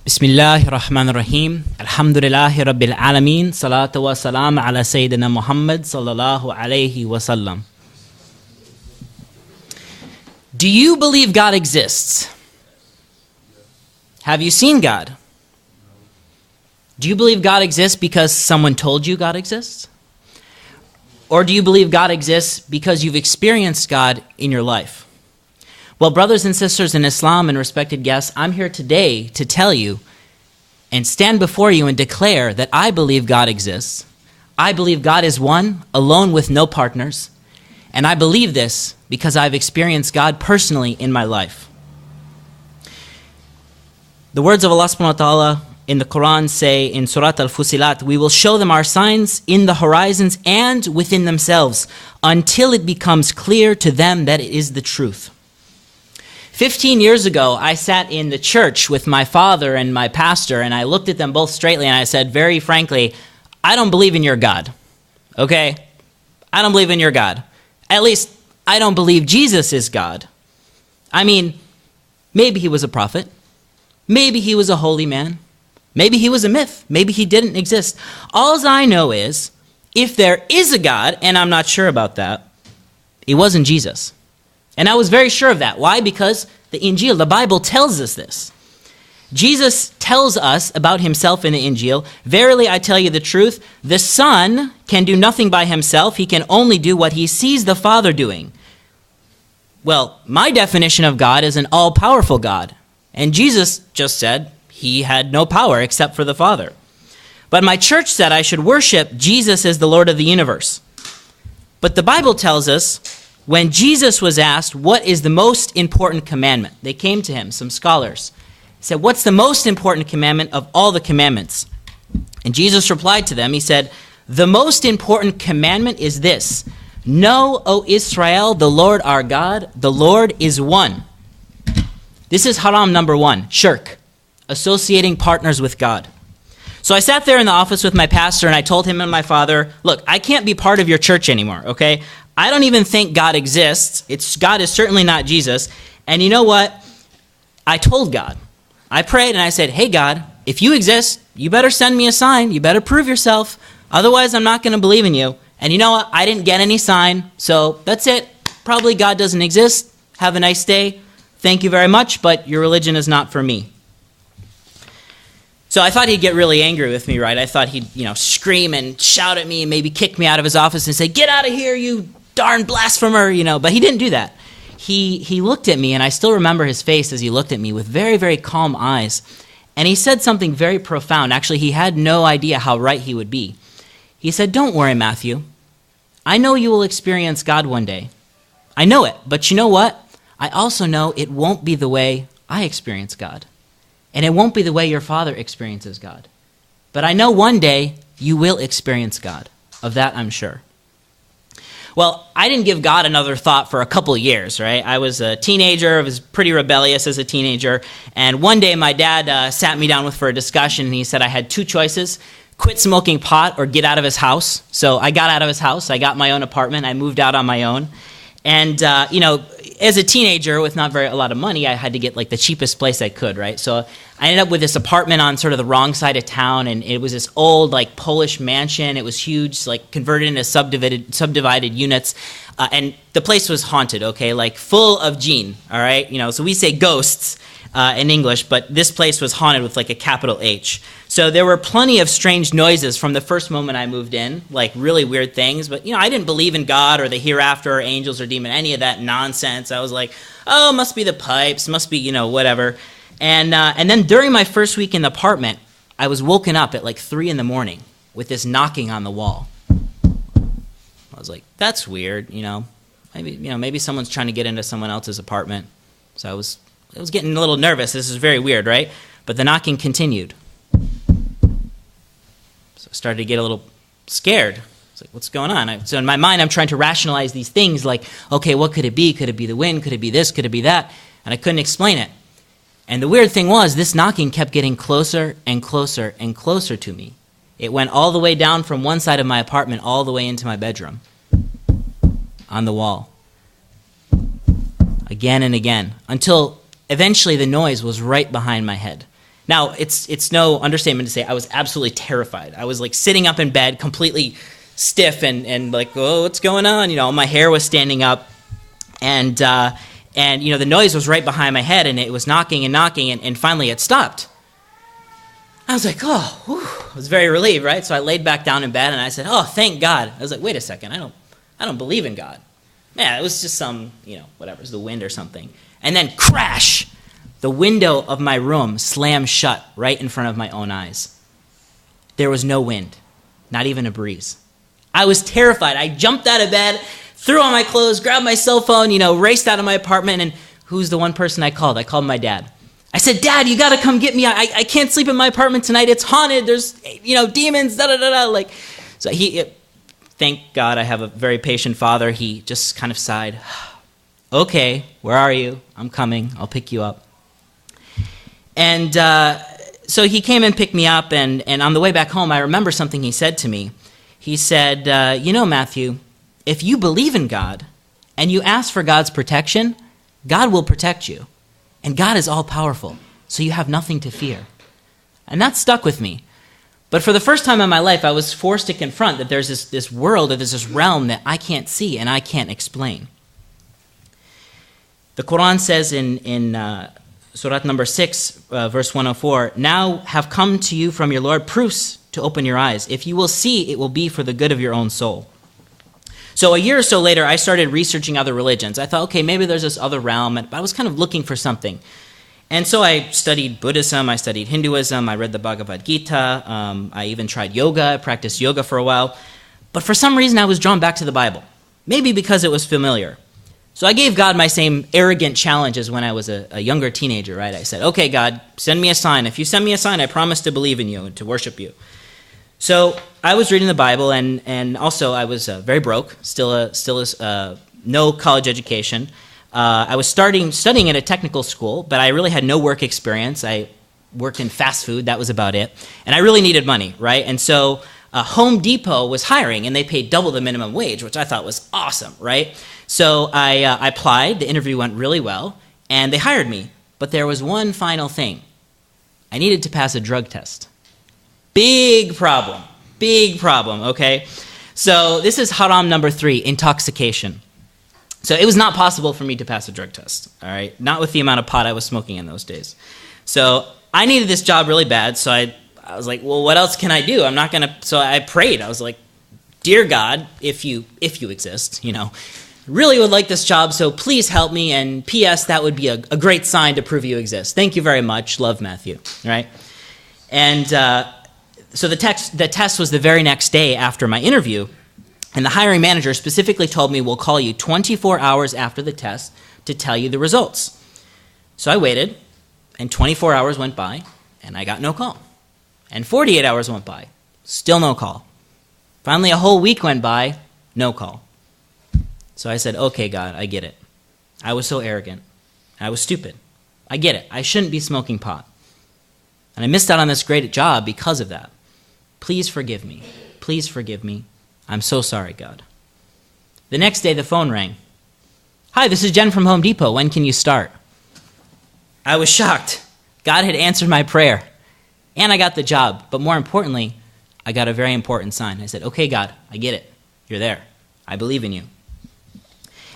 Bismillahir Rahmanir Rahim. Alhamdulillahi Rabbil Alameen. Salatu wa salam ala Sayyidina Muhammad sallallahu alayhi wa sallam. Do you believe God exists? Have you seen God? Do you believe God exists because someone told you God exists? Or do you believe God exists because you've experienced God in your life? Well, brothers and sisters in Islam and respected guests, I'm here today to tell you and stand before you and declare that I believe God exists. I believe God is one, alone with no partners. And I believe this because I've experienced God personally in my life. The words of Allah subhanahu wa ta'ala in the Quran say in Surah Al-Fusilat, we will show them our signs in the horizons and within themselves until it becomes clear to them that it is the truth. 15 years ago, I sat in the church with my father and my pastor, and I looked at them both straightly, and I said, very frankly, I don't believe in your God, okay? I don't believe in your God. At least, I don't believe Jesus is God. I mean, maybe he was a prophet. Maybe he was a holy man. Maybe he was a myth. Maybe he didn't exist. All I know is, if there is a God, and I'm not sure about that, it wasn't Jesus. And I was very sure of that. Why? Because the Injil, the Bible, tells us this. Jesus tells us about himself in the Injil, verily I tell you the truth, the Son can do nothing by himself. He can only do what he sees the Father doing. Well, my definition of God is an all-powerful God. And Jesus just said he had no power except for the Father. But my church said I should worship Jesus as the Lord of the universe. But the Bible tells us, when Jesus was asked, what is the most important commandment? They came to him, some scholars. He said, what's the most important commandment of all the commandments? And Jesus replied to them, he said, the most important commandment is this. Know, O Israel, the Lord our God, the Lord is one. This is haram number one, shirk, associating partners with God. So I sat there in the office with my pastor and I told him and my father, look, I can't be part of your church anymore, okay? I don't even think God exists. God is certainly not Jesus. And you know what? I told God. I prayed and I said, hey God, if you exist, you better send me a sign. You better prove yourself. Otherwise, I'm not going to believe in you. And you know what? I didn't get any sign. So that's it. Probably God doesn't exist. Have a nice day. Thank you very much, but your religion is not for me. So I thought he'd get really angry with me, right? I thought he'd, scream and shout at me and maybe kick me out of his office and say, get out of here, you darn blasphemer, but he didn't do that. He looked at me, and I still remember his face as he looked at me with very, very calm eyes. And he said something very profound. Actually, he had no idea how right he would be. He said, don't worry, Matthew. I know you will experience God one day. I know it, but you know what? I also know it won't be the way I experience God. And it won't be the way your father experiences God. But I know one day you will experience God. Of that, I'm sure. Well, I didn't give God another thought for a couple of years, right? I was a teenager. I was pretty rebellious as a teenager. And one day my dad sat me down for a discussion, and he said I had two choices: quit smoking pot or get out of his house. So I got out of his house. I got my own apartment. I moved out on my own. And, as a teenager with not a lot of money, I had to get the cheapest place I could, right? So I ended up with this apartment on sort of the wrong side of town, and it was this old Polish mansion. It was huge, converted into subdivided units, and the place was haunted, okay, full of jinn, all right? So we say ghosts in English, but this place was haunted with a capital H. So there were plenty of strange noises from the first moment I moved in, really weird things. But, I didn't believe in God or the hereafter or angels or demon, any of that nonsense. I was like, oh, must be the pipes, must be, whatever. And then during my first week in the apartment, I was woken up at 3 in the morning with this knocking on the wall. I was like, that's weird, maybe someone's trying to get into someone else's apartment. So I was getting a little nervous. This is very weird, right? But the knocking continued. So I started to get a little scared. It's like, what's going on? So in my mind, I'm trying to rationalize these things okay, what could it be? Could it be the wind? Could it be this? Could it be that? And I couldn't explain it. And the weird thing was, this knocking kept getting closer and closer and closer to me. It went all the way down from one side of my apartment all the way into my bedroom, on the wall. Again and again, until eventually the noise was right behind my head. Now, it's no understatement to say I was absolutely terrified. I was like sitting up in bed, completely stiff and like, oh, what's going on? My hair was standing up, and the noise was right behind my head, and it was knocking and knocking, and finally it stopped. I was like, oh, whew. I was very relieved, right? So I laid back down in bed, and I said, oh, thank God. I was like, wait a second, I don't believe in God. Man, it was just some, whatever, it was the wind or something. And then crash! The window of my room slammed shut right in front of my own eyes. There was no wind, not even a breeze. I was terrified. I jumped out of bed, threw on my clothes, grabbed my cell phone, raced out of my apartment, and who's the one person I called? I called my dad. I said, Dad, you got to come get me. I can't sleep in my apartment tonight. It's haunted. There's, demons, da-da-da-da. So thank God I have a very patient father. He just kind of sighed. Okay, where are you? I'm coming. I'll pick you up. And so he came and picked me up, and on the way back home, I remember something he said to me. He said, Matthew, if you believe in God and you ask for God's protection, God will protect you. And God is all-powerful, so you have nothing to fear. And that stuck with me. But for the first time in my life, I was forced to confront that there's this world, or there's this realm that I can't see and I can't explain. The Quran says in Surah number 6, verse 104, now have come to you from your Lord proofs to open your eyes. If you will see, it will be for the good of your own soul. So a year or so later, I started researching other religions. I thought, okay, maybe there's this other realm, but I was kind of looking for something. And so I studied Buddhism, I studied Hinduism, I read the Bhagavad Gita, I even tried yoga, I practiced yoga for a while. But for some reason, I was drawn back to the Bible, maybe because it was familiar. So I gave God my same arrogant challenges when I was a younger teenager, right? I said, okay, God, send me a sign. If you send me a sign, I promise to believe in you and to worship you. So I was reading the Bible, and also I was very broke, still no college education. I was studying at a technical school, but I really had no work experience. I worked in fast food, that was about it. And I really needed money, right? And so Home Depot was hiring, and they paid double the minimum wage, which I thought was awesome, right? So I applied, the interview went really well, and they hired me. But there was one final thing. I needed to pass a drug test. Big problem, okay? So this is haram number 3, intoxication. So it was not possible for me to pass a drug test, all right? Not with the amount of pot I was smoking in those days. So I needed this job really bad, so I was like, well, what else can I do? So I prayed. I was like, dear God, if you exist, really would like this job, so please help me, and P.S., that would be a great sign to prove you exist. Thank you very much. Love, Matthew, right? And so the test was the very next day after my interview, and the hiring manager specifically told me, we'll call you 24 hours after the test to tell you the results. So I waited, and 24 hours went by, and I got no call. And 48 hours went by, still no call. Finally, a whole week went by, no call. So I said, okay, God, I get it. I was so arrogant. I was stupid. I get it. I shouldn't be smoking pot. And I missed out on this great job because of that. Please forgive me. Please forgive me. I'm so sorry, God. The next day, the phone rang. Hi, this is Jen from Home Depot. When can you start? I was shocked. God had answered my prayer. And I got the job. But more importantly, I got a very important sign. I said, okay, God, I get it. You're there. I believe in you.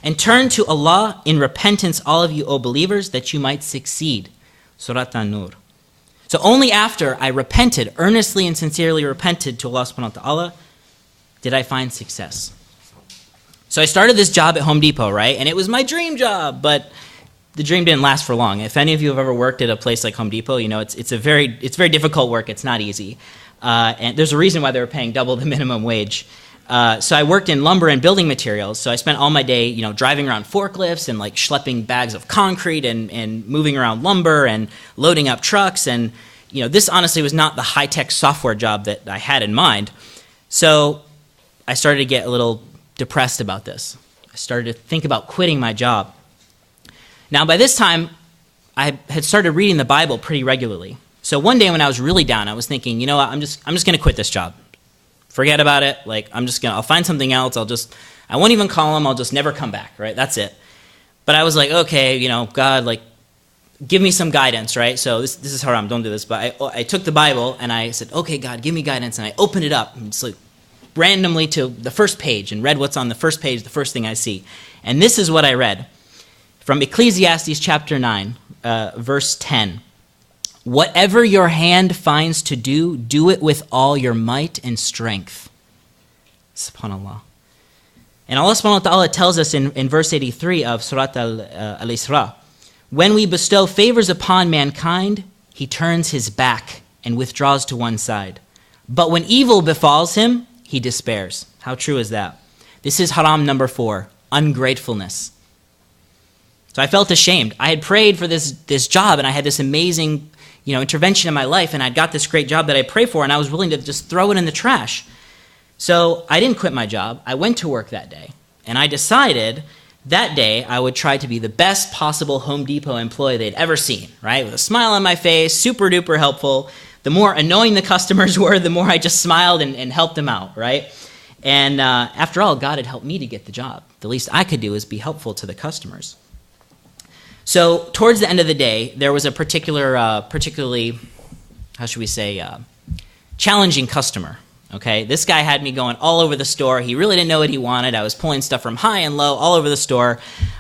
And turn to Allah in repentance, all of you, O believers, that you might succeed. Surah An-Nur. So only after I repented, earnestly and sincerely repented to Allah subhanahu wa ta'ala, did I find success. So I started this job at Home Depot, right? And it was my dream job, but the dream didn't last for long. If any of you have ever worked at a place like Home Depot, it's very difficult work. It's not easy. And there's a reason why they were paying double the minimum wage. So I worked in lumber and building materials. So I spent all my day, driving around forklifts and like schlepping bags of concrete and moving around lumber and loading up trucks. And, this honestly was not the high-tech software job that I had in mind. So I started to get a little depressed about this. I started to think about quitting my job. Now, by this time, I had started reading the Bible pretty regularly. So one day when I was really down, I was thinking, you know what, I'm just going to quit this job. Forget about it. I'll find something else. I won't even call him. I'll just never come back, right? That's it. But I was like, okay, God, give me some guidance, right? So this is haram, don't do this. But I took the Bible and I said, okay, God, give me guidance. And I opened it up and just like randomly to the first page and read what's on the first page, the first thing I see. And this is what I read from Ecclesiastes chapter 9, verse 10. Whatever your hand finds to do, do it with all your might and strength. SubhanAllah. And Allah subhanahu wa ta'ala tells us in verse 83 of Surat al-Isra, when we bestow favors upon mankind, he turns his back and withdraws to one side. But when evil befalls him, he despairs. How true is that? This is haram number 4, ungratefulness. So I felt ashamed. I had prayed for this job, and I had this amazing intervention in my life, and I'd got this great job that I prayed for, and I was willing to just throw it in the trash. So I didn't quit my job. I went to work that day, and I decided that day I would try to be the best possible Home Depot employee they'd ever seen, right? With a smile on my face, super duper helpful. The more annoying the customers were, the more I just smiled and helped them out, right? And after all, God had helped me to get the job. The least I could do is be helpful to the customers. So towards the end of the day, there was a particularly, how should we say, challenging customer. Okay, this guy had me going all over the store. He really didn't know what he wanted. I was pulling stuff from high and low all over the store.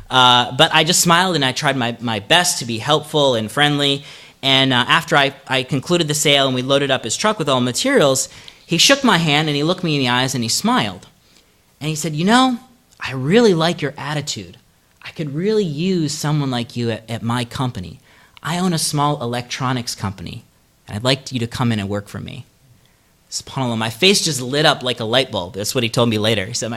But I just smiled and I tried my best to be helpful and friendly. And after I concluded the sale and we loaded up his truck with all materials, he shook my hand and he looked me in the eyes and he smiled. And he said, I really like your attitude. I could really use someone like you at my company. I own a small electronics company, and I'd like you to come in and work for me. SubhanAllah, my face just lit up like a light bulb. That's what he told me later. He said,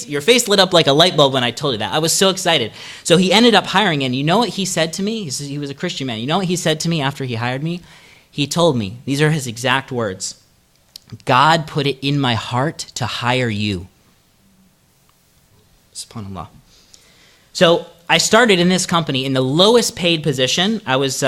your face lit up like a light bulb when I told you that. I was so excited. So he ended up hiring, and you know what he said to me? He said he was a Christian man. You know what he said to me after he hired me? He told me, these are his exact words, God put it in my heart to hire you. SubhanAllah. So I started in this company in the lowest paid position. I was...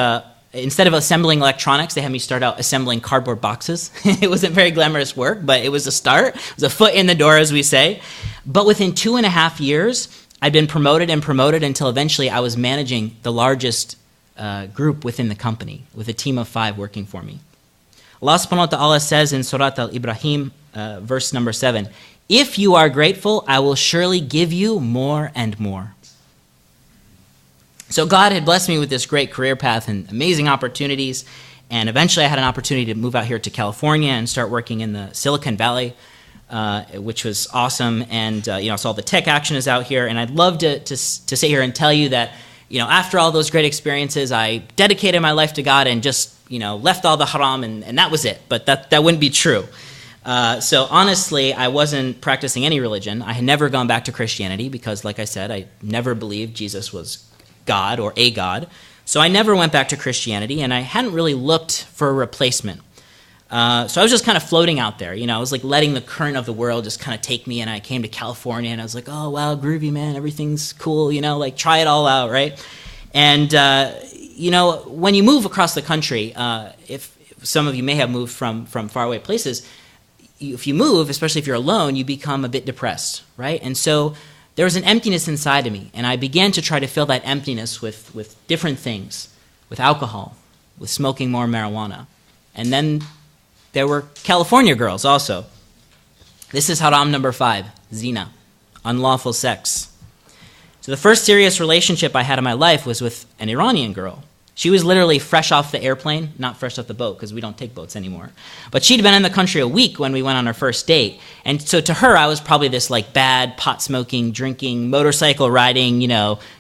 instead of assembling electronics, they had me start out assembling cardboard boxes. It wasn't very glamorous work, but it was a start. It was a foot in the door, as we say. But within 2.5 years, I'd been promoted until eventually I was managing the largest group within the company, with a team of 5 working for me. Allah subhanahu wa ta'ala says in Surat al-Ibrahim, verse number 7, if you are grateful, I will surely give you more and more. So God had blessed me with this great career path and amazing opportunities, and eventually I had an opportunity to move out here to California and start working in the Silicon Valley, which was awesome. And so all the tech action is out here, and I'd love to sit here and tell you that after all those great experiences, I dedicated my life to God and just left all the haram, and that was it. But that wouldn't be true. So honestly, I wasn't practicing any religion. I had never gone back to Christianity because, like I said, I never believed Jesus was God or a God. So I never went back to Christianity, and I hadn't really looked for a replacement. So I was just kind of floating out there. I was like letting the current of the world just kind of take me, and I came to California, and I was like, oh, wow, groovy, man. Everything's cool, like try it all out, right? And, when you move across the country, if some of you may have moved from faraway places, if you move, especially if you're alone, you become a bit depressed, right? And so there was an emptiness inside of me, and I began to try to fill that emptiness with different things, with alcohol, with smoking more marijuana. And then there were California girls also. This is haram number 5, zina, unlawful sex. So the first serious relationship I had in my life was with an Iranian girl. She was literally fresh off the airplane, not fresh off the boat because we don't take boats anymore. But she'd been in the country a week when we went on our first date. And so to her, I was probably this like bad pot smoking, drinking, motorcycle riding,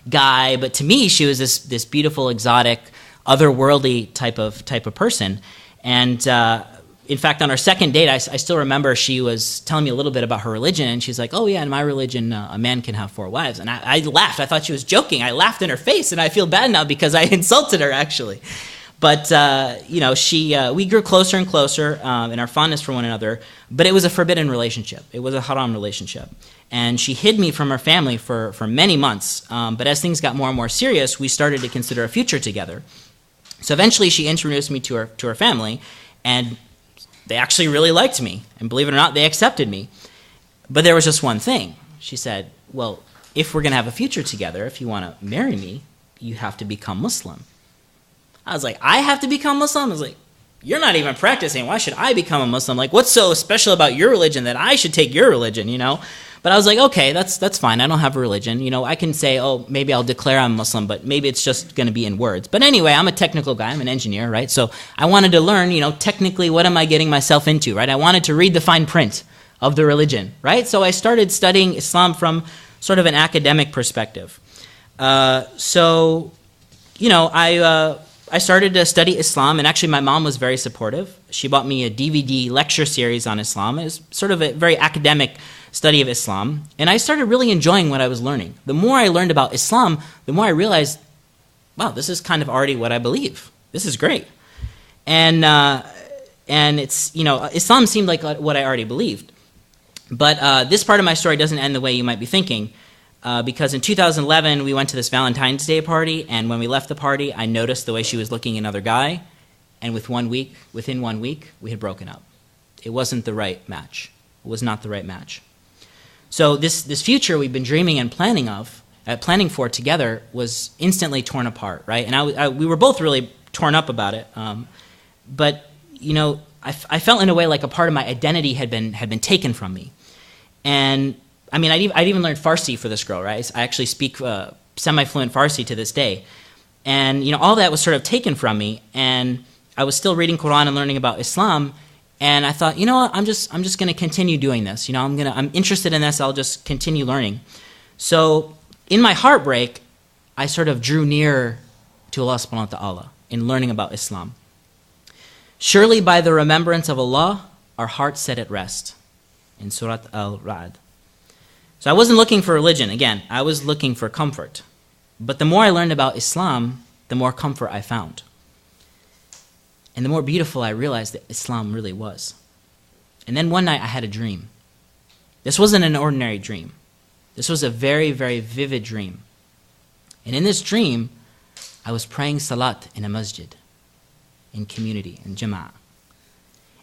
guy. But to me, she was this beautiful, exotic, otherworldly type of person. And in fact, on our second date, I still remember she was telling me a little bit about her religion, and she's like, oh yeah, in my religion, a man can have 4 wives. And I laughed. I thought she was joking. I laughed in her face, and I feel bad now because I insulted her, actually. But, we grew closer and closer in our fondness for one another, but it was a forbidden relationship. It was a haram relationship. And she hid me from her family for many months. But as things got more and more serious, we started to consider a future together. So eventually she introduced me to her family, and they actually really liked me, and believe it or not, they accepted me. But there was just one thing. She said, well, if we're going to have a future together, if you want to marry me, you have to become Muslim. I was like, I have to become Muslim? I was like, you're not even practicing. Why should I become a Muslim? Like, what's so special about your religion that I should take your religion, you know? But I was like, okay, that's fine. I don't have a religion. You know, I can say, oh, maybe I'll declare I'm Muslim, but maybe it's just going to be in words. But anyway, I'm a technical guy. I'm an engineer, right? So I wanted to learn, you know, technically, what am I getting myself into, right? I wanted to read the fine print of the religion, right? So I started studying Islam from sort of an academic perspective. So, you know, I started to study Islam, and actually my mom was very supportive. She bought me a DVD lecture series on Islam. It was sort of a very academic study of Islam, and I started really enjoying what I was learning. The more I learned about Islam, the more I realized, wow, this is kind of already what I believe. This is great. And it's, you know, Islam seemed like what I already believed. But this part of my story doesn't end the way you might be thinking, because in 2011, we went to this Valentine's Day party, and when we left the party, I noticed the way she was looking at another guy, and within 1 week, we had broken up. It wasn't the right match. It was not the right match. So this future we've been dreaming and planning for together was instantly torn apart, right? And we were both really torn up about it. But, you know, I felt in a way like a part of my identity had been taken from me. And I mean, I'd even learned Farsi for this girl, right? I actually speak semi-fluent Farsi to this day. And, you know, all that was sort of taken from me. And I was still reading Quran and learning about Islam. And I thought, you know what, I'm just going to continue doing this. You know, I'm interested in this. I'll just continue learning. So in my heartbreak, I sort of drew near to Allah subhanahu wa ta'ala in learning about Islam. Surely by the remembrance of Allah, our hearts set at rest. In Surat Al-Ra'd. So I wasn't looking for religion. Again, I was looking for comfort. But the more I learned about Islam, the more comfort I found. And the more beautiful I realized that Islam really was. And then one night I had a dream. This wasn't an ordinary dream. This was a very, very vivid dream. And in this dream, I was praying salat in a masjid, in community, in jama'ah.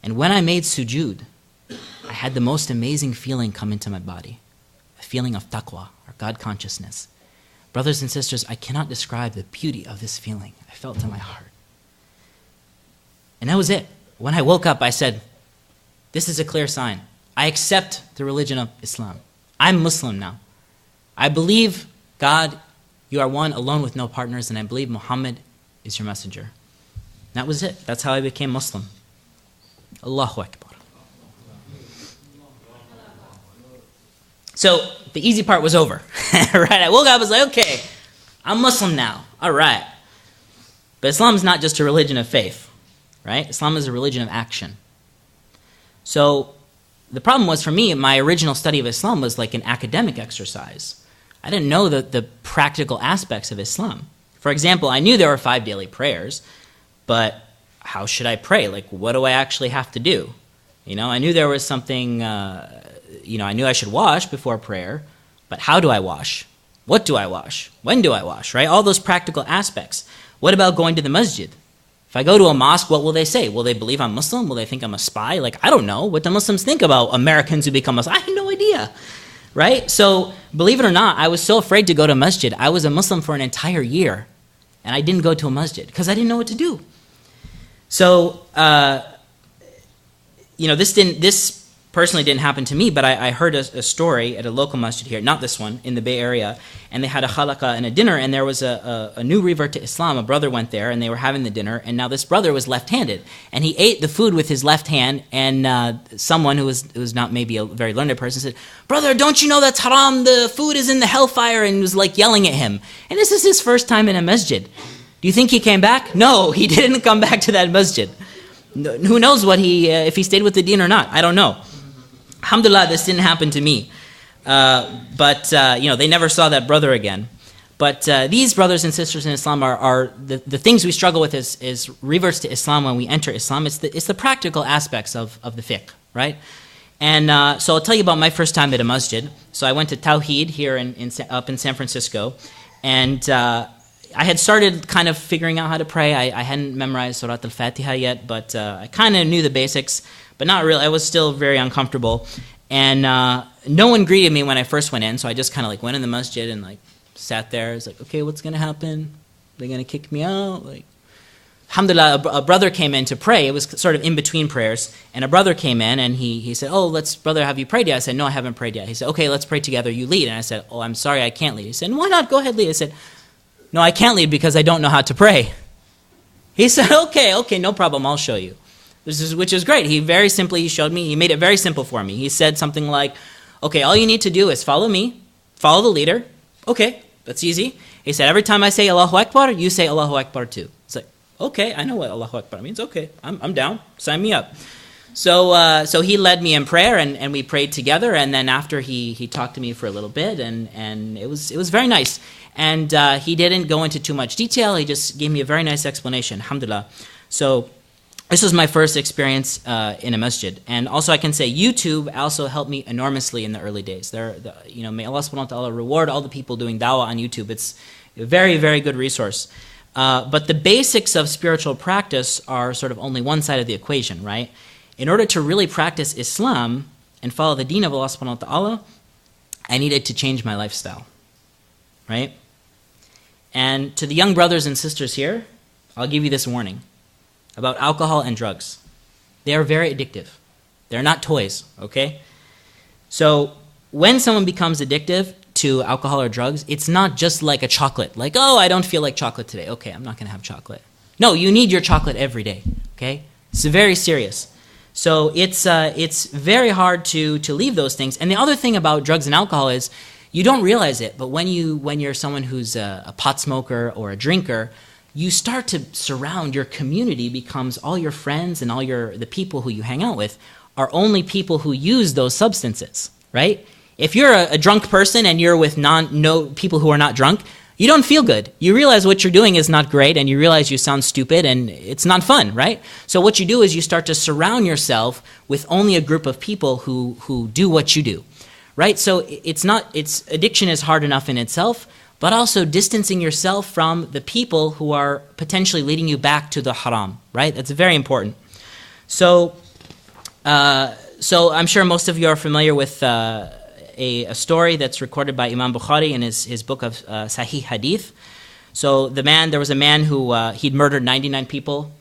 And when I made sujood, I had the most amazing feeling come into my body. A feeling of taqwa, or God consciousness. Brothers and sisters, I cannot describe the beauty of this feeling. I felt in my heart. And that was it. When I woke up, I said, this is a clear sign. I accept the religion of Islam. I'm Muslim now. I believe, God, you are one, alone with no partners, and I believe Muhammad is your messenger. And that was it. That's how I became Muslim. Allahu Akbar. So the easy part was over. Right? I woke up, I was like, okay, I'm Muslim now. All right. But Islam is not just a religion of faith. Right? Islam is a religion of action. So the problem was for me, my original study of Islam was like an academic exercise. I didn't know the practical aspects of Islam. For example, I knew there were 5 daily prayers, but how should I pray? Like, what do I actually have to do? You know, I knew there was something, you know, I knew I should wash before prayer, but how do I wash? What do I wash? When do I wash, right? All those practical aspects. What about going to the masjid? If I go to a mosque, what will they say? Will they believe I'm Muslim? Will they think I'm a spy? Like, I don't know. What do Muslims think about Americans who become Muslims? I have no idea, right? So, believe it or not, I was so afraid to go to masjid. I was a Muslim for an entire year, and I didn't go to a masjid because I didn't know what to do. So, you know, this personally didn't happen to me, but I heard a story at a local masjid here, not this one, in the Bay Area, and they had a halaqah and a dinner, and there was a new revert to Islam. A brother went there, and they were having the dinner, and now this brother was left-handed, and he ate the food with his left hand, and someone who was not maybe a very learned person said, "Brother, don't you know that's haram? The food is in the hellfire," and was like yelling at him. And this is his first time in a masjid. Do you think he came back? No, he didn't come back to that masjid. Who knows what if he stayed with the deen or not? I don't know. Alhamdulillah, this didn't happen to me. But you know, they never saw that brother again. But these brothers and sisters in Islam are the things we struggle with is reverts to Islam when we enter Islam. It's the practical aspects of the fiqh, right? And so I'll tell you about my first time at a masjid. So I went to Tawheed here up in San Francisco. And I had started kind of figuring out how to pray. I hadn't memorized Surat al-Fatiha yet, but I kind of knew the basics, but not really. I was still very uncomfortable. And no one greeted me when I first went in, so I just kind of like went in the masjid and like sat there. I was like, okay, what's going to happen? Are they going to kick me out? Like, alhamdulillah, a brother came in to pray. It was sort of in between prayers. And a brother came in and he said, oh, brother, have you prayed yet? I said, no, I haven't prayed yet. He said, okay, let's pray together. You lead. And I said, oh, I'm sorry, I can't lead. He said, why not? Go ahead, lead. I said, no, I can't lead because I don't know how to pray. He said, okay, no problem. I'll show you. Which is great. He very simply showed me. He made it very simple for me. He said something like, okay, all you need to do is follow me, follow the leader. Okay, that's easy. He said, every time I say Allahu Akbar, you say Allahu Akbar too. It's like, okay, I know what Allahu Akbar means. Okay, I'm down. Sign me up. So he led me in prayer, and we prayed together. And then after he talked to me for a little bit, and it was very nice. And he didn't go into too much detail. He just gave me a very nice explanation. Alhamdulillah. So this was my first experience in a masjid. And also I can say YouTube also helped me enormously in the early days. May Allah subhanahu wa ta'ala reward all the people doing dawah on YouTube. It's a very, very good resource. But the basics of spiritual practice are sort of only one side of the equation, right? In order to really practice Islam and follow the deen of Allah subhanahu wa ta'ala, I needed to change my lifestyle, right? And to the young brothers and sisters here, I'll give you this warning about alcohol and drugs. They are very addictive. They're not toys, okay? So when someone becomes addictive to alcohol or drugs, it's not just like a chocolate. Like, oh, I don't feel like chocolate today. Okay, I'm not going to have chocolate. No, you need your chocolate every day, okay? It's very serious. So it's very hard to leave those things. And the other thing about drugs and alcohol is you don't realize it, but when you're someone who's a pot smoker or a drinker, you start to surround your community, becomes all your friends and all the people who you hang out with are only people who use those substances, right? If you're a drunk person and you're with people who are not drunk, you don't feel good. You realize what you're doing is not great, and you realize you sound stupid, and it's not fun, right? So what you do is you start to surround yourself with only a group of people who do what you do, right? So addiction is hard enough in itself, but also distancing yourself from the people who are potentially leading you back to the haram, right? That's very important. So I'm sure most of you are familiar with a story that's recorded by Imam Bukhari in his book of Sahih Hadith. So there was a man who he'd murdered 99 people.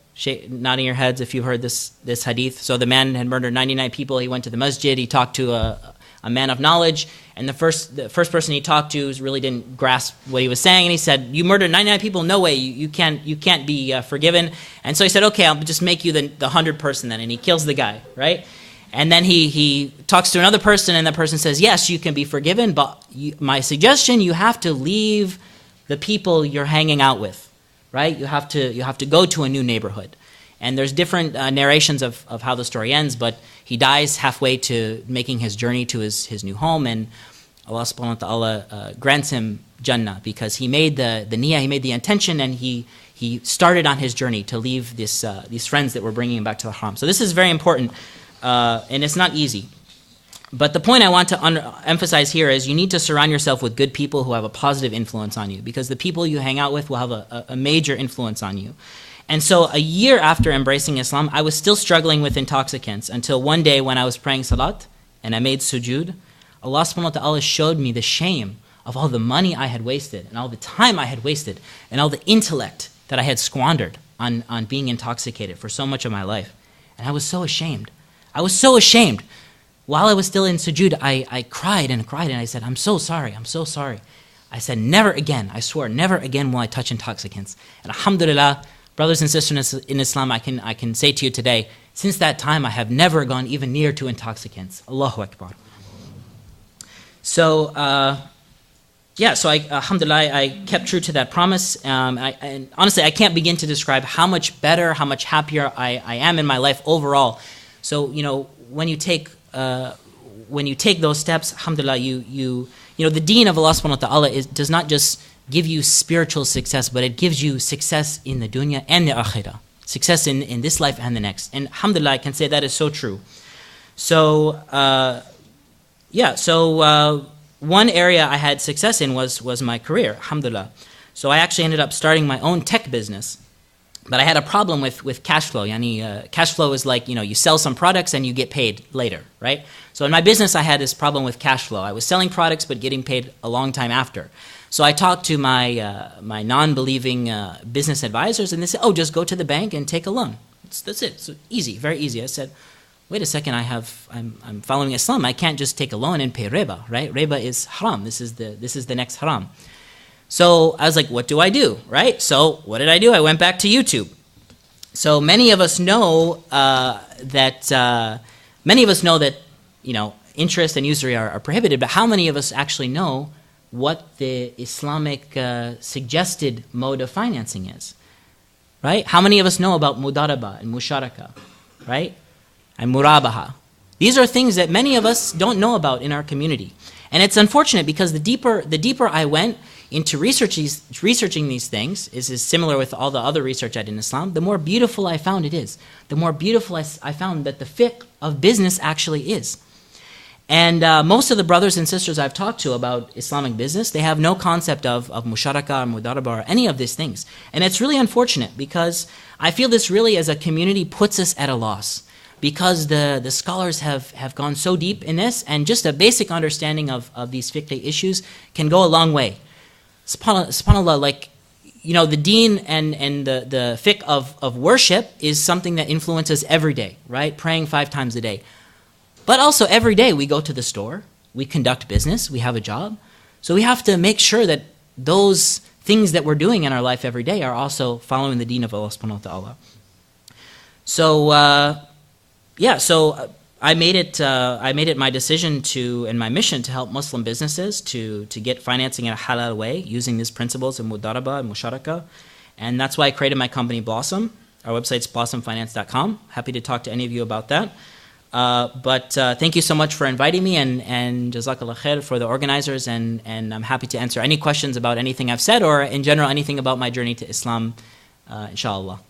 Nodding your heads if you've heard this hadith. So the man had murdered 99 people. He went to the masjid. He talked to a man of knowledge, and the first person he talked to really didn't grasp what he was saying, and he said, "You murdered 99 people? No way. You can't be forgiven." And so he said, "Okay, I'll just make you the 100th person then," and he kills the guy, right? And then he talks to another person, and the person says, "Yes, you can be forgiven, but my suggestion, you have to leave the people you're hanging out with, right? You have to go to a new neighborhood." And there's different narrations of how the story ends, but he dies halfway to making his journey to his new home, and Allah subhanahu wa ta'ala grants him Jannah because he made the niyyah, he made the intention, and he started on his journey to leave these friends that were bringing him back to the haram. So this is very important, and it's not easy. But the point I want to emphasize here is you need to surround yourself with good people who have a positive influence on you, because the people you hang out with will have a major influence on you. And so a year after embracing Islam, I was still struggling with intoxicants until one day when I was praying salat and I made sujood, Allah subhanahu wa ta'ala showed me the shame of all the money I had wasted and all the time I had wasted and all the intellect that I had squandered on being intoxicated for so much of my life. And I was so ashamed. I was so ashamed. While I was still in sujood, I cried and cried and I said, I'm so sorry. I said, never again, I swore, never again will I touch intoxicants. And alhamdulillah, brothers and sisters in Islam, I can say to you today, since that time I have never gone even near to intoxicants. Allahu Akbar. So, alhamdulillah, I kept true to that promise. And honestly, I can't begin to describe how much better, how much happier I am in my life overall. So, when you take those steps, alhamdulillah, the deen of Allah subhanahu wa ta'ala does not just give you spiritual success, but it gives you success in the dunya and the akhirah. Success in this life and the next. And alhamdulillah, I can say that is so true. So, one area I had success in was my career, alhamdulillah. So I actually ended up starting my own tech business But I had a problem with cash flow. Cash flow is like, you sell some products and you get paid later, right? So in my business, I had this problem with cash flow. I was selling products but getting paid a long time after. So I talked to my non-believing business advisors, and they said, oh, just go to the bank and take a loan. That's it. So easy, very easy. I said, wait a second, I'm following Islam. I can't just take a loan and pay riba, right? Riba is haram. This is the next haram. So I was like, what do I do, right? So what did I do? I went back to YouTube. So many of us know that interest and usury are prohibited, but how many of us actually know what the Islamic suggested mode of financing is, right? How many of us know about mudaraba and musharaka, right? And murabaha. These are things that many of us don't know about in our community. And it's unfortunate because the deeper I went into researching these things, is similar with all the other research I did in Islam, the more beautiful I found it is. The more beautiful I found that the fiqh of business actually is. And most of the brothers and sisters I've talked to about Islamic business, they have no concept of musharaka or mudaraba or any of these things. And it's really unfortunate because I feel this really as a community puts us at a loss. Because the scholars have gone so deep in this, and just a basic understanding of these fiqh issues can go a long way. SubhanAllah, like, the deen and the fiqh of worship is something that influences every day, right? Praying 5 times a day. But also every day we go to the store, we conduct business, we have a job. So we have to make sure that those things that we're doing in our life every day are also following the deen of Allah subhanahu wa ta'ala. So, I made it my decision and my mission to help Muslim businesses to get financing in a halal way using these principles of mudaraba and musharaka. And that's why I created my company Blossom. Our website's blossomfinance.com. Happy to talk to any of you about that. But thank you so much for inviting me, and jazakallah khair for the organizers, and I'm happy to answer any questions about anything I've said or in general anything about my journey to Islam, inshallah.